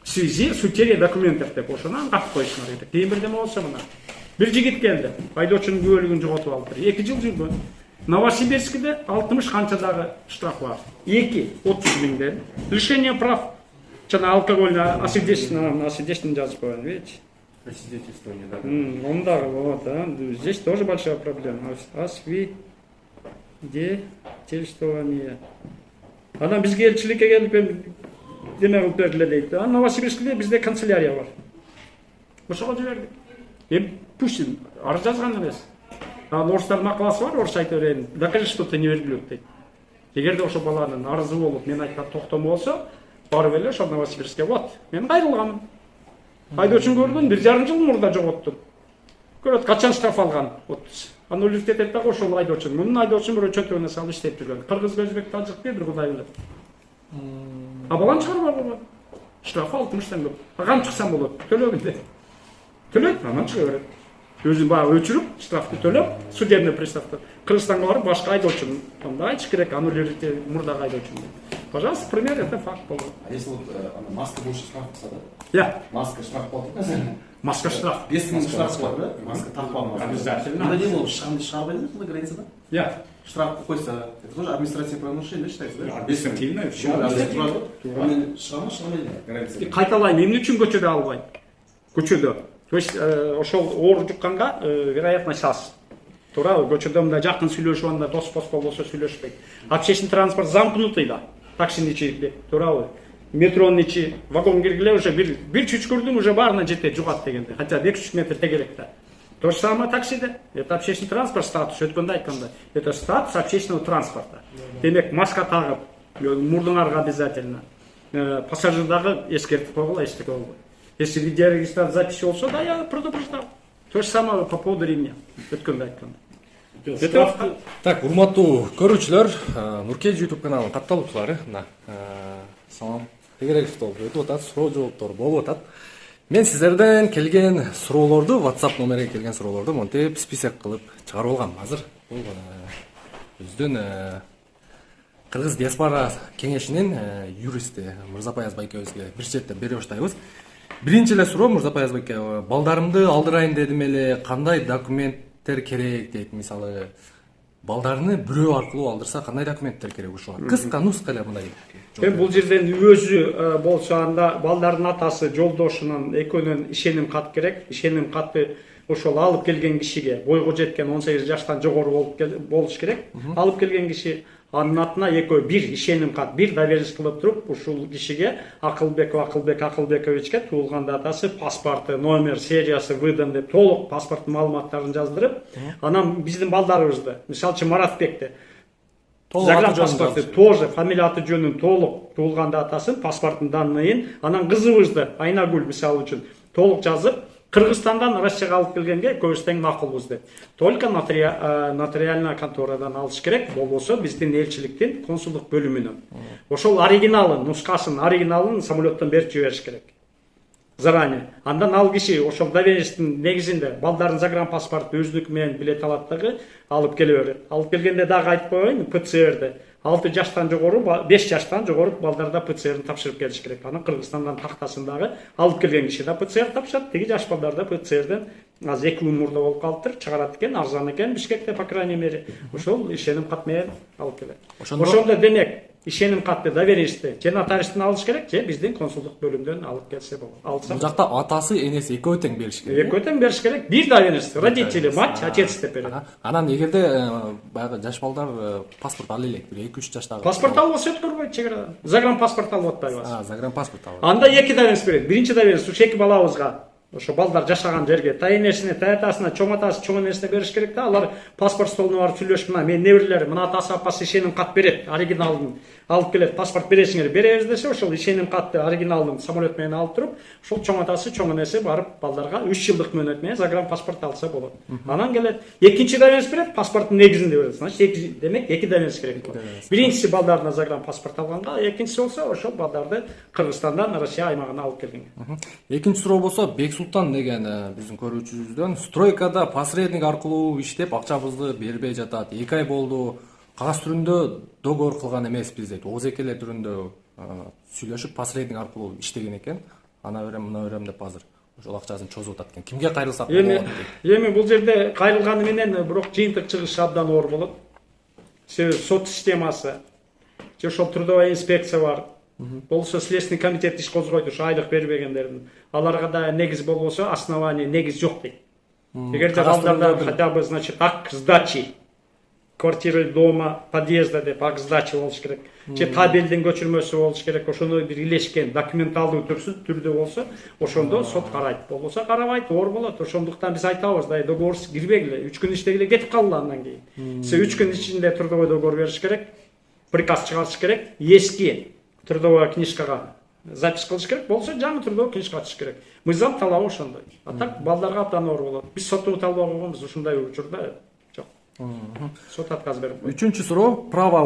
в связи с утерей документов деп ошону катып коюшуңар керек. Кийин бирдеме болсо мына. Бир жигит келди, айдоочунун күбөлүгүн жоготуп алып, 2 жыл жүргөн. Новосибирскиде 60 канча дагы штраф бар. 2 30 миңден. Лишение прав. Жана алкогольный освидетельствование жазып коюн, видите? Освидетельствование, да. Он да, вот, здесь тоже большая проблема. Освидетельствование. Анан бизге элчиликке келип деме кылып бердиле дейт. Новосибирскиде бизде канцелярия бар. Ошого жибердик. Пусть арыз жазган эмес. Орустардын макаласы бар, орусча айтып берейин. Докажи, что ты не верблюд дейт. Эгерде ошо баланын арызы болуп, мен айткан токтому болсо, барып эле ошол Новосибирскке, вот, мен кайрылганмын. Айдоочун көрдүм, 1,5 жыл мурда жоготтум. Көрөт, качан штраф алган? Вот. Аны улуттет этти ошол айдоочун. Мунун айдоочун бирөө чөнтөгүнө салып иштеп жүргөн. Кыргыз, өзбек, тажик бир кудай билет. А баланы чыгарып алган. Штраф 60 теңге. Кам чыксам болот, төлөгүн деп. Төлөйт, анан чыга берет. Өзүн баа өчүрүп, штрафты төлөп, судебный приставды. Кыргызстанга барып башка айдоочун анда айтыш керек, аннулировать мурдагы айдоочун. Пожалуйста, пример, это факт болду. А если вот маска больше штраф да? Я. Маска штраф платит? Маска штраф. 5 000 штраф платит, да? Маска тақпа. Обязательно. Когда не было, шарбайдыр на границе, да? Я. Штраф какой-то, это тоже административное правонарушение, да, считается, да? Административное, все. Граница. Кайталайм, эмне үчүн көчөдө албайт? Көчөдө. То есть ошол оор жукканга вероятность аз. Туурабы? Көчөдө мындай жакын сүйлөшүп анда дос болсо сүйлөшпөйт. Общественный транспорт замкнутый да. Таксинин ичи, туурабы? Метронун ичи, вагон киргиле уже бир чүчкүрдүн уже баарына жетет, жугат дегенде. Хотя 2-3 метр тегерек да. То же самое таксиде. Это общественный транспорт статус. Өткөндө айтканда. Это статус общественного транспорта. Демек маска тагып, мурдуңарга обязательно. Пассажирдагы эскертип койгула, эчтеке болбойт. Если видеорегистратор записи болсо, да, я предупреждал. То же самое по поводу ремня. Өткөндө айтканда. Так, урматтуу көрүүчүлөр, Нуркеж YouTube каналынын катталуучулары, мына салам тегерек столбу өтүп атат, суроо жооптор болуп атат. Мен сиздерден келген суроолорду, WhatsApp номерге келген суроолорду монтип список кылып чыгарып алгам. Азыр бул биздин Кыргыз диаспора кеңешинин юристи Мырзапай Азбай экөөбүзгө бир четте бере баштайбыз. Биринчи эле суроо Мырзапай Азбай эке, балдарымды алдырайын дедим эле, кандай документтер керек дейт. Мисалы, балдарыны бирөө аркылуу алдырса кандай документтер керек ушуга? Кыска нуска эле мындай. Бул жерден өзү болсо анда балдардын атасы, жолдошунун экөөнүн ишеним кат керек. Ишеним катты ошол алып келген кишиге, бойго жеткен 18 жаштан жогору болуш керек. Алып келген киши Анын атына экөө бир ишеним кат, бир доверенность кылып туруп, ушул кишиге Акылбековичке туулган датасы, паспорты, номер, сериясы выдан деп толук паспорттун маалыматтарын жаздырып, анан биздин балдарыбызды, мисалы үчүн Маратбекти загранпаспорты тоже фамилия аты жөнүн толук туулган датасын, паспорттун данныйын, анан кызыбызды Айнагүл мисалы үчүн толук жазып, Кыргызстандан Россияга алып келгенге көбүс тең макулбуз деп. Только нотариальный конторадан алыш керек, болбосо биздин элчиликтин консулдук бөлүмүнөн. Ошол оригиналын, нускасын, оригиналын самолеттон берип жибериш керек. Заранее. Андан ал киши ошол доверенностьтун негизинде балдардын загранпаспорту өздүкү менен билет алат дагы алып келе берет. Алып келгенде дагы айтып коеюн, ПЦР'де 6 жаштан жогору, 5 жаштан жогору балдарда ПЦР'ни тапшырып келиш керек. Анан Кыргызстандан тактасын дагы алып келген киши да ПЦР тапшырат, тиги жаш балдарда ПЦРден аз 2 мурда болуп калыптыр, чыгарат экен, арзан экен Бишкекте, по крайней мере. Ошол ишеним кат менен алып келет. Ошондо демек ишеним катты, доверенностьти же нотариустан алыш керек, же биздин консулдук бөлүмдөн алып келсе болот. Алса. Бул жакта атасы, энеси экөө тең бериш керек. Экөө тең бериш керек. Бир доверенность, родители, мать, отец деп берет. Анан эгерде баягы жаш балдар паспорт ала элек, бир 2-3 жаштагы. Паспорт албаса өткөрбөйт чегара. Загранпаспорт алып атпайбыз. Загранпаспорт алып. Анда 2 доверенность берет. Биринчи доверенность ушу 2 балабызга, ошо балдар жашаган жерге, тайнесине, таятасына, чоң атасы, чоң энесине бериш керек да. Алар паспорт столуна барып сүйлөшүп, мына менин неберелерим, мына атасы апасы ишеним кат берет, оригиналын алып келет, паспорт бересиңер, беребиз десе, ошол ишеним катты оригиналын самолет менен алып туруп, ошол чоң атасы, чоң энеси барып балдарга 3 жылдык мөөнөт менен загранпаспорт алса болот. Анан келет, экинчи доверенность берет, паспорттун негизинде берет. Значит, демек 2 доверенность керек болот. Биринчиси балдарына загранпаспорт алганга, экинчиси болсо ошол балдарды Кыргызстандан Россия аймагына алып келгенге. Экинчи суроо болсо Бек Султан деген биздин көрүүчүбүздөн стройкада посредник аркылуу иштеп акчабызды бербей жатат. 2 ай болду. Кагаз түрүндө договор кылган эмеспиз дейт. Озекелер түрүндө сүйлөшүп посредник аркылуу иштеген экен. Ана берем, мына берем деп азыр ошол акчасын чозуп атат экен. Кимге кайрылсак болот дейт. Эми бул жерде кайрылганы менен бирок жыйынтык чыгышы абдан оор болот. Себеби сот системасы, же ошол трудовая инспекция бар. Болсо Следственный комитет иш козгойт ушу айлык бербегендердин. Аларга да негиз болбосо основание негиз жок дейт. Эгерде балдарда хотя бы, значит, акт сдачи квартиры, дома, подъезда деп акт сдачи болуш керек. Же табелдин көчүрмөсү болуш керек. Ошону бир илешкен документалдуу түрдө болсо, ошондо сот карайт. Болбосо карабайт, оор болот. Ошондуктан биз айтабыз да, договор кирбегиле, 3 күн иштегиле кетип калгыла андан кийин. Сиз 3 күн ичинде трудовой договор бериш керек, приказ чыгарыш керек, эски трудовая книжкага запись кылыш керек, болсо жаңы трудовой книжка ачыш керек. Мыйзам талабы ошондой. А так балдарга абдан оор болот. Биз соттуу талбай койгонбуз ушундай учурда. Сот отказ берип койду. Үчүнчү суроо, право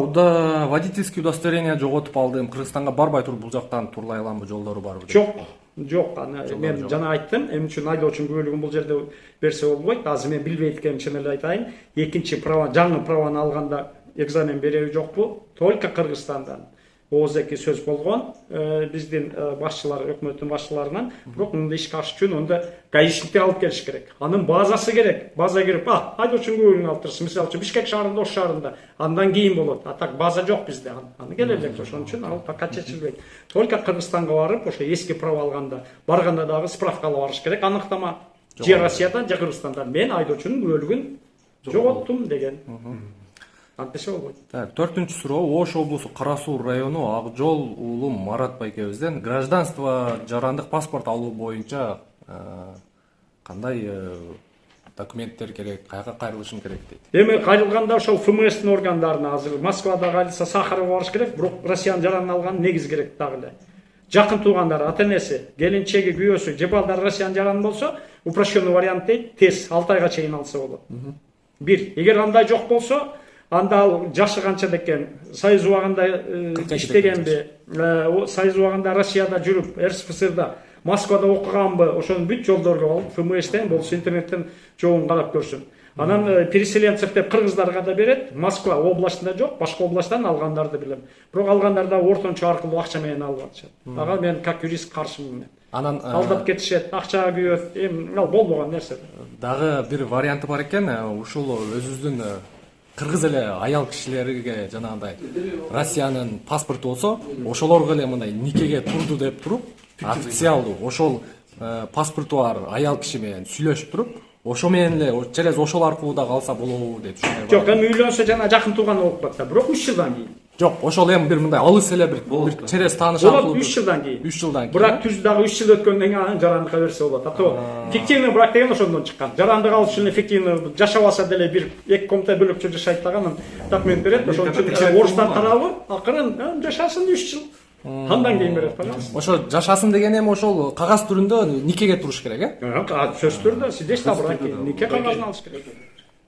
водительский удостоверение жоготуп алдым. Кыргызстанга барбай туруп бул жактан турлай аламбы, жолдору барбы? Жок. Мен жана айттым, эмне үчүн айдоочунун күбөлүгүн бул жерде берсе болбойт. Азыр мен билбейт экеним чын эле айтайын. Экинчи право, жаңы правону алганда экзамен береби жокпу? Только Кыргызстандан. Озеки сөз болгон, биздин башчылар, өкмөттүн башчыларынан, бирок мындай ишке ашыш үчүн онда гаишниктер алып келиш керек. Анын базасы керек. База кирип, айдоочунун күбөлүгүн алып турсун. Мисалы үчүн Бишкек шаарында, Ош шаарында. Андан кийин болот. А так база жок бизде. Аны келе элек. Ошон үчүн ал пока чечилбейт. Только Кыргызстанга барып, ошо эски право алганда, барганда дагы справка алып барыш керек. Аныктама же Россиядан, же Кыргызстандан мен айдоочунун күбөлүгүн жоготтум деген. Антеше болбойт. Так, 4-чү суроо, Ош облусу Кара Суу району Акжол уулу Марат байкебизден гражданство жарандык паспорт алуу боюнча кандай документтер керек, каяка кайрылышым керек дейт. Эми кайрылганда ошол ФМСтин органдарына, азыр Москвада кайрылса Сахарова барыш керек, бирок Россиянын жаранын алган негиз керек дагы эле. Жакын туугандары, ата-энеси, келинчеги, күйөөсү, же балдары Россиянын жараны болсо, упрощенный вариант дейт, тез 6 айга чейин алса болот. Бир, эгер андай жок болсо, анда ал жашы канча декен, Союз убагында иштегенби, Союз убагында Россияда жүрүп, РСФСРда, Москвада окуганбы, ошонун бүт жолдорго алып, ФМСтен, болсо интернеттен жобун карап көрсүн. Анан переселенцев деп кыргыздарга да берет, Москва областында жок, башка областтан алгандарды билем. Бирок алгандарда ортончу аркылуу акча менен алып атышат. Ага мен как юрист каршымын. Анан алдап кетишет, акчага күйөт, эми ал болбогон нерсе. Дагы бир варианты бар экен, ушул өзүбүздүн кыргыз эле аял кишилерге жанагындай Россиянын паспорту болсо, ошолорго эле мындай никеге турду деп туруп, официалдуу ошол паспорту бар аял киши менен сүйлөшүп туруп, ошо менен эле через ошол аркылуу да калса болобу деп түшүнөм. Жок, эми үйлөнсө жана жакын тууган болуп калат да, бирок 3 жылдан кийин. Жок, ошол эми бир мындай алыс эле бир через тааныш аркылуу. Болот 3 жылдан кийин. 3 жылдан кийин. Бирок түз дагы 3 жыл өткөндөн кийин анан жарандыкка берсе болот. Ато фиктивный брак деген ошондон чыккан. Жарандык алыш үчүн эффективный жашабаса деле бир эки комната бөлөкчө жашайт дагы документ берет. Ошон үчүн орустар тарабы акырын жашасын 3 жыл. Андан кийин берет, пожалуйста. Ошо жашасын деген эми ошол кагаз түрүндө никеге туруш керек, э? Сөз түрдө свидетельство браки, нике кагазын алыш керек.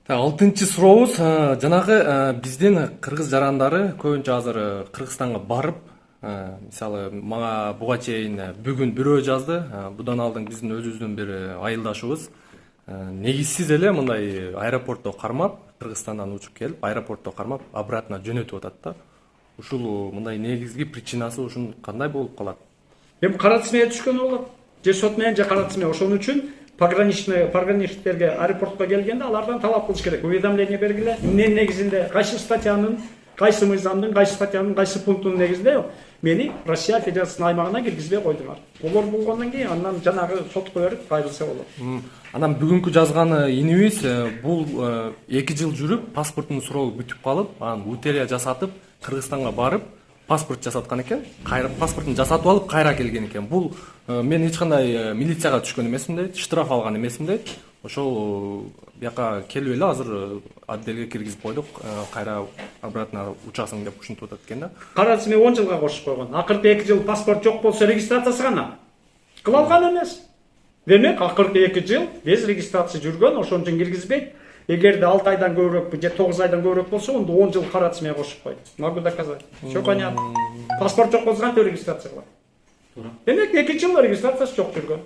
Алтынчы сурообуз жанагы биздин кыргыз жарандары көбүнчө азыр Кыргызстанга барып, мисалы мага буга чейин бүгүн бирөө жазды, будан алдын биздин өзүбүздүн бир айылдашыбыз негизсиз эле мындай аэропортто кармап, Кыргызстандан учуп келип, аэропортто кармап, обратно жөнөтүп атат да. Ушул мындай негизги причинасы ушун кандай болуп калат? Эми кара тизмеге түшкөн болот. Же сот менен же кара тизме. Ошон үчүн пограничниктерге аэропортко келгенде алардан талап кылыш керек. Уведомление бергиле. Эмненин негизинде, кайсы статьянын, кайсы мыйзамдын, кайсы статьянын, кайсы пунктунун негизинде мени Россия Федерациясынын аймагына киргизбей койдуңар. Болор болгондон кийин андан жанагы сотко берип кайрылса болот. Анан бүгүнкү жазган инибиз бул 2 жыл жүрүп, паспортун суроого бүтүп калып, анан утерия жасатып, Кыргызстанга барып, паспорт жасаткан экен, кайра паспортун жасатып алып, кайра келген экен. Бул мен эч кандай милицияга түшкөн эмесмин дейт, штраф алган эмесмин дейт. Ошол бияка келип эле азыр отделге киргизип койдук, кайра обратно учасың деп ушинтип атат экен да. Кара тизме 10 жылга кошуп койгон. Акыркы 2 жыл паспорт жок болсо регистрациясы гана кыла алган эмес. Демек акыркы 2 жыл без регистрация жүргөн, ошон үчүн киргизбейт. Эгерде 6 айдан көбүрөөк же 9 айдан көбүрөөк болсо, онда 10 жыл кара тизмеге кошуп койду. Могу доказать. Всё понятно. Паспорт жок болсо кантип регистрация кылат? Туура. Демек 2 жыл регистрациясы жок жүргөн.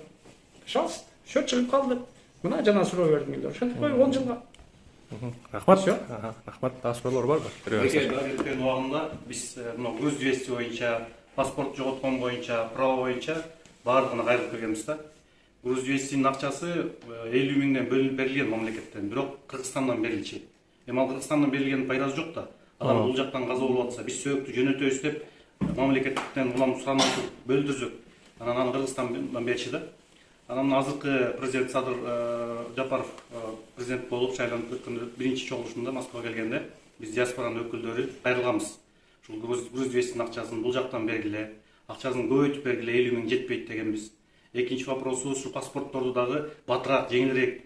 Пожалуйста, всё чыгып калды. Мына жана суроо бердим эле. Ошентип кой 10 жылга. Рахмат. Рахмат. Дагы суроолор барбы? Өткөн убагында биз мына груз 200 боюнча, паспорт жоготкон боюнча, право боюнча баардыгына кайрылып келгенбиз да. Груз 200-нин акчасы 50 миңден бөлүнүп берилген мамлекеттен, бирок Кыргызстандан берилчи. Эми ал Кыргызстандан берилгенин пайдасы жок да. Адам бул жактан каза болуп атса, биз сөөгүктү жөнөтөбүз деп мамлекеттен улам суранып бөлдүрсөк, анан аны Кыргызстандан берчи да. Анан азыркы президент Садыр Жапаров президент болуп шайланып өткөндө биринчи чогулушунда Москвага келгенде биз диаспоранын өкүлдөрү кайрылганбыз. Ушул груз 200-нин акчасын бул жактан бергиле, акчасын көбөйтүп бергиле, 50 миң жетпейт дегенбиз. Экинчи вопросу ушу паспортторду дагы батыраак, жеңилирээк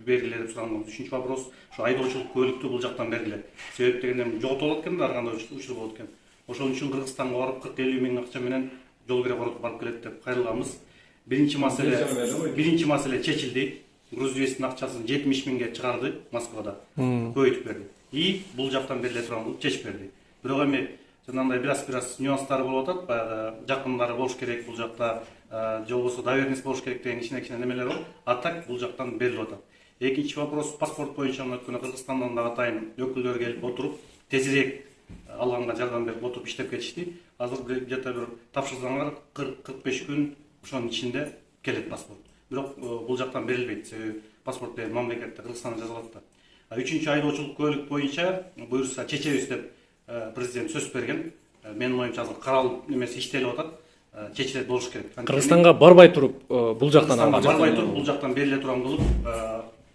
бергиле деп суранганбыз. Үчүнчү вопрос ушу айдоочулук көлүктү бул жактан бергиле. Себеп дегенде жоготуп алат экен да, ар кандай учур болот экен. Ошон үчүн Кыргызстанга барып 40-50 миң акча менен жол кире барып келет деп кайрылганбыз. Биринчи маселе чечилди. Груз 200-нин акчасын 70 миңге чыгарды Москвада. Көбөйтүп берди. И бул жактан бериле турган чечип берди. Бирок эми жанагындай бираз нюанстары болуп атат. Баягы жакындары болуш керек бул жакта, же болбосо доверенность болуш керек деген кичине немелер бар. А так бул жактан берилип атат. Экинчи вопрос паспорт боюнча өткөн Кыргызстандан дагы атайын өкүлдөр келип отуруп, тезирээк алганга жардам берип отуруп иштеп кетишти. Азыр где-то бир тапшырсаңар 40-45 күн ошонун ичинде келет паспорт. Бирок бул жактан берилбейт. Себеби паспорт деген мамлекетте Кыргызстанда жазылат да. Үчүнчү айдоочулук көлүк боюнча буюрса чечебиз деп президент сөз берген. Менин оюмча азыр каралып немеси иштелип атат. Чечилет болуш керек. Кыргызстанга барбай туруп бул жактан алган. Барбай туруп бул жактан бериле турган кылып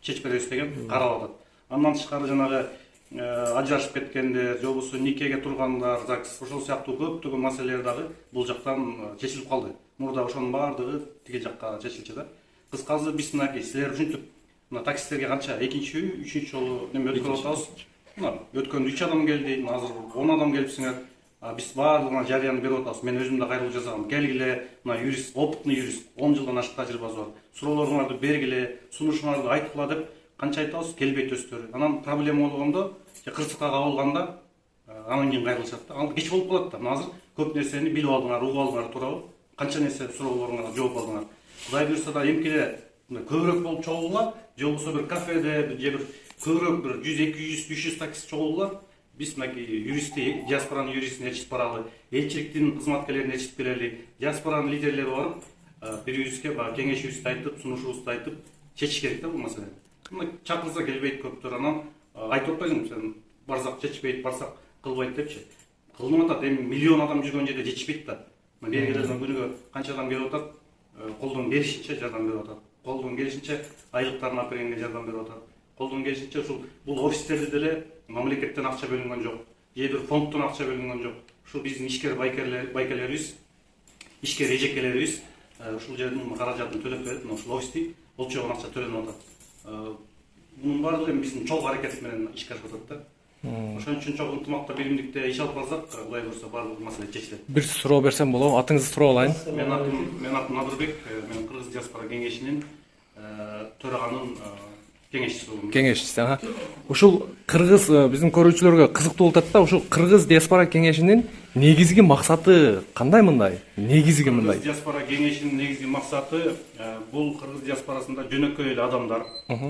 чечип беребиз деген каралып атат. Андан тышкары жанагы ажырашып кеткендер, же болбосо никеге тургандар, ЗАГС ошол сыяктуу көптөгөн маселелер дагы бул жактан чечилип калды. Мурда ошонун баардыгы тиги жакка чечилчү да. Кыскасы биз мынакей силер ушинтип мына таксисттерге канча экинчи, үчүнчү жолу неме өткөрүп атабыз. Мына өткөндө 3 адам келди, азыр 10 адам келипсиңер. Биз баардыгына жарыяны берип атабыз. Мен өзүм да кайрылып жазгам. Келгиле, мына юрист, опытный юрист, 10 жылдан ашык тажрыйбасы бар. Суроолоруңарды бергиле, сунушуңарды айткыла деп канча айтабыз, келбейт өздөрү. Анан проблема болгондо, же кырсыкка кабылганда, анан кийин кайрылышат да. Ал кеч болуп калат да. Азыр көп нерсени билип алдыңар, угуп алдыңар туурабы? Канча нерсе суроолоруңарга жооп алдыңар. Кудай буюрса да эмкиде көбүрөөк болуп чогулгула, же болбосо бир кафеде, же бир көбүрөөк бир 100, 200, 300 таксист чогулгула. Биз мынакей юристти, диаспоранын юристин ээрчитип баралы, элчиликтин кызматкерлерин ээрчитип келели, диаспоранын лидерлери барып, бири-бирибизге баягы кеңешибизди айтып, сунушубузду айтып, чечиш керек да бул маселени. Мына чакырса келбейт көптөр, анан айтып атпайсыңбы сен барсак чечпейт, барсак кылбайт депчи. Кылынып атат, эми миллион адам жүргөн жерде чечпейт да. Бергилерден күнүгө канча адам келип атат, колдон беришинче жардам берип атат. колдон келишинче айлыктарын алып бергенге жардам берип атат. Колдон келишинче ушул бул офистерде деле мамлекеттен акча бөлүнгөн жок, же бир фонддон акча бөлүнгөн жок. Ушул биздин ишкер байкелерибиз, ишкер эжекелерибиз ушул жердин каражатын төлөп берип, ушул офисти болчогон акча төлөнүп атат. Bunun bardыгы эми биздин чогуу аракет менен ишке ашып атат да. Ошон үчүн чогуу ынтымакта биримдикте иш алып барсак, Кудай буйрса бардык маселе чечилет. Бир суроо берсем болобу? Атыңызды сурап алайын. Мен атым Надырбек, мен Кыргыз диаспора кеңешинин төраганын кеңешчиси. Ушул кыргыз биздин көрүүчүлөргө кызыктуу болуп атат да. Ушул кыргыз диаспора кеңешинин негизги максаты кандай мындай? Негизги мындай. Кыргыз диаспора кеңешинин негизги максаты бул кыргыз диаспорасында жөнөкөй эле адамдар,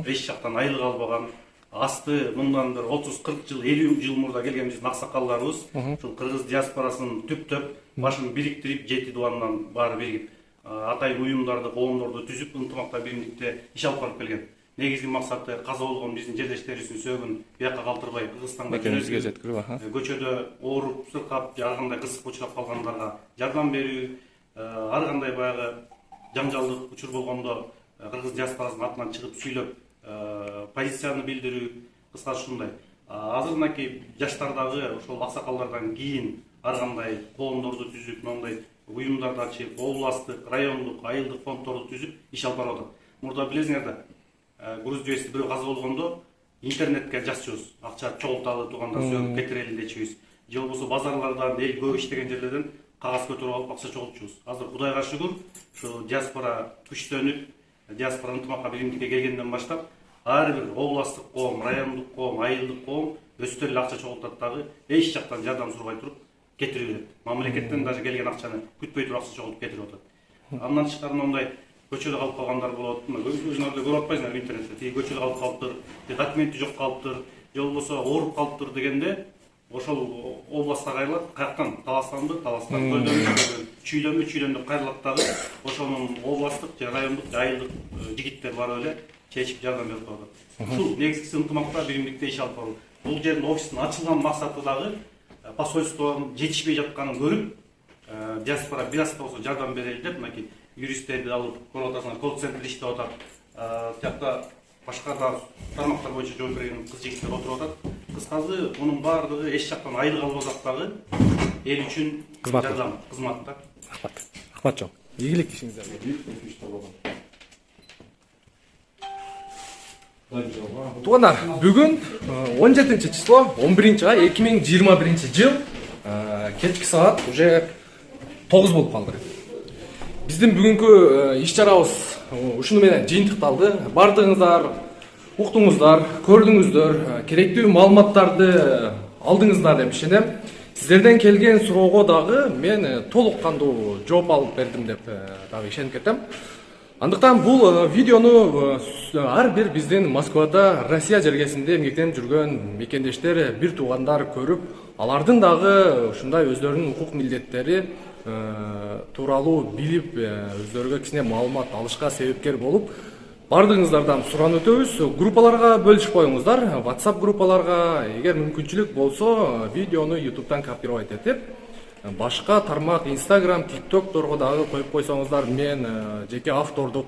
эч жактан айлык албаган, асты мындан бир 30-40 жыл, 50 жыл мурда келген биздин аксакалдарыбыз ушул кыргыз диаспорасын түптөп, башын бириктирип, 7 дубандан баары биригип, атайын уюмдарды, коомдорду түзүп, ынтымакта биримдикте иш алып барып келген. Негизги максаты каза болгон биздин жерлештерибиздин сөөгүн бияка калтырбай Кыргызстанга жеткирүү, көчөдө ооруп, сыркап, ар кандай кырсыкка учурап калгандарга жардам берүү, ар кандай баягы жаңжалдык учур болгондо кыргыз диаспорасынын атынан чыгып сүйлөп, позицияны билдирүү, кыскасы ушундай. Азырынакы жаштардагы ошол аксакалдардан кийин ар кандай коомдорду түзүп, моундай уюмдарды ачып, областтык, райондук, айылдык фонддорду түзүп иш алып барып атат. Мурда билесиңер да, Грузия бирөө каза болгондо интернетке жазчубуз, акча чогулталы туугандар сөөгүп кетирели дечүбүз. Же болбосо базарлардан, эл көп иштеген жерлерден кагаз көтөрүп алып акча чогултчубуз. Азыр Кудайга шүгүр, ушу диаспора күчтөнүп, диаспора ынтымакка биримдикке келгенден баштап, ар бир областтык коом, райондук коом, айылдык коом өздөрү эле акча чогултат дагы, эч жактан жардам сурабай туруп кетирип берет. Мамлекеттен даже келген акчаны күтпөй туруп акча чогултуп кетирип атат. Андан тышкары мындай көчөдө калып калгандар болот. Өзүңөр эле көрүп атпайсыңар интернетте. Тиги көчөдө калып калыптыр, документи жок калыптыр, же болбосо ооруп калыптыр дегенде, ошол областка кайрылат, каяктан? Таластанбы, Таластан, Чүйлөнбү, Чүйлөндө кайрылат дагы, ошонун областтык же райондук, айылдык жигиттер барып эле чечип жардам берип атат. Ушул негизгиси ынтымакта биримдикте иш алып баруу. Бул жердин офисинин ачылган максаты дагы посольствонун жетишпей жатканын көрүп, диаспора бир аз да болсо жардам берели деп, мынакей юристтерди алып, көрүп атасыңар, колл-центр иштеп атат. Тиякта башка да тармактар боюнча жооп берген кыз-жигиттер отуруп атат. Кыскасы, мунун баардыгы эч жактан айлык албасак дагы эл үчүн жардам, кызмат да. Рахмат жок. Ийгилик ишиңиздерге. Туугандар, бүгүн 17-число 11-ай 2021 жыл кечки саат уже 9 болуп калды. Биздин бүгүнкү иш чарабыз ушуну менен жыйынтыкталды. Бардыгыңыздар уктуңуздар, көрдүңүздөр, керектүү маалыматтарды алдыңыздар деп ишенем. Сиздерден келген суроого дагы мен толук кандуу жооп алып бердим деп дагы ишенип кетем. Андыктан бул видеону ар бир биздин Москвада, Россия жергесинде эмгектенип жүргөн мекендештер, бир туугандар көрүп, алардын дагы ушундай өздөрүнүн укук милдеттери тууралуу билип, өздөрүгө кичине маалымат алышка себепкер болуп, бардыгыңыздардан суранып өтөбүз. Группаларга бөлүшүп коюңуздар. WhatsApp группаларга эгер мүмкүнчүлүк болсо, видеону YouTube'дан копировать этип, башка тармак Instagram, TikTok'торго дагы коюп койсоңуздар, мен жеке автордук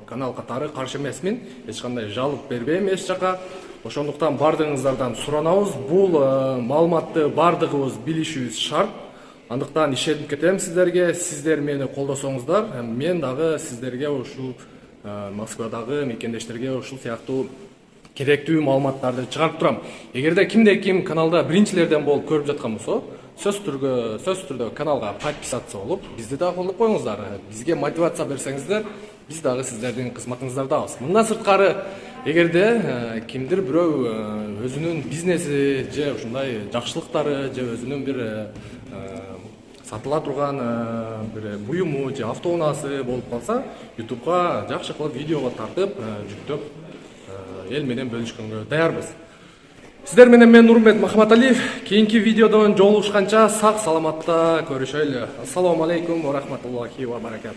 канал катары каршы эмесмин. Эч кандай жалып бербейм эч жака. Ошондуктан бардыгыңыздардан суранабыз. Бул маалыматты бардыгыбыз билишибиз шарт. Андыктан ишенип кетем сиздерге. Сиздер мени колдосоңуздар, мен дагы сиздерге ушул Москвадагы мекендештерге ушул сыяктуу керектүү маалыматтарды чыгарып турам. Эгерде кимде ким каналда биринчилерден болуп көрүп жаткан болсо, сөзсүз түрдө каналга подписаться болуп, бизди дагы колдоп коюңуздар. Бизге мотивация берсеңиздер, биз дагы сиздердин кызматыңыздардабыз. Мындан сырткары, эгерде кимдир бирөө өзүнүн бизнеси же ушундай жакшылыктары же өзүнүн бир сатыла турган бир буюму же автоунаасы болуп калса, YouTube'га жакшы кылып видеого тартып, жүктөп эл менен бөлүшкөнгө даярбыз. Сиздер менен мен Нурмет Махматалиев. Кийинки видеодон жолугушканча сак саламатта көрүшөлү. Ассаламу алейкум ва рахматуллахи ва баракатух.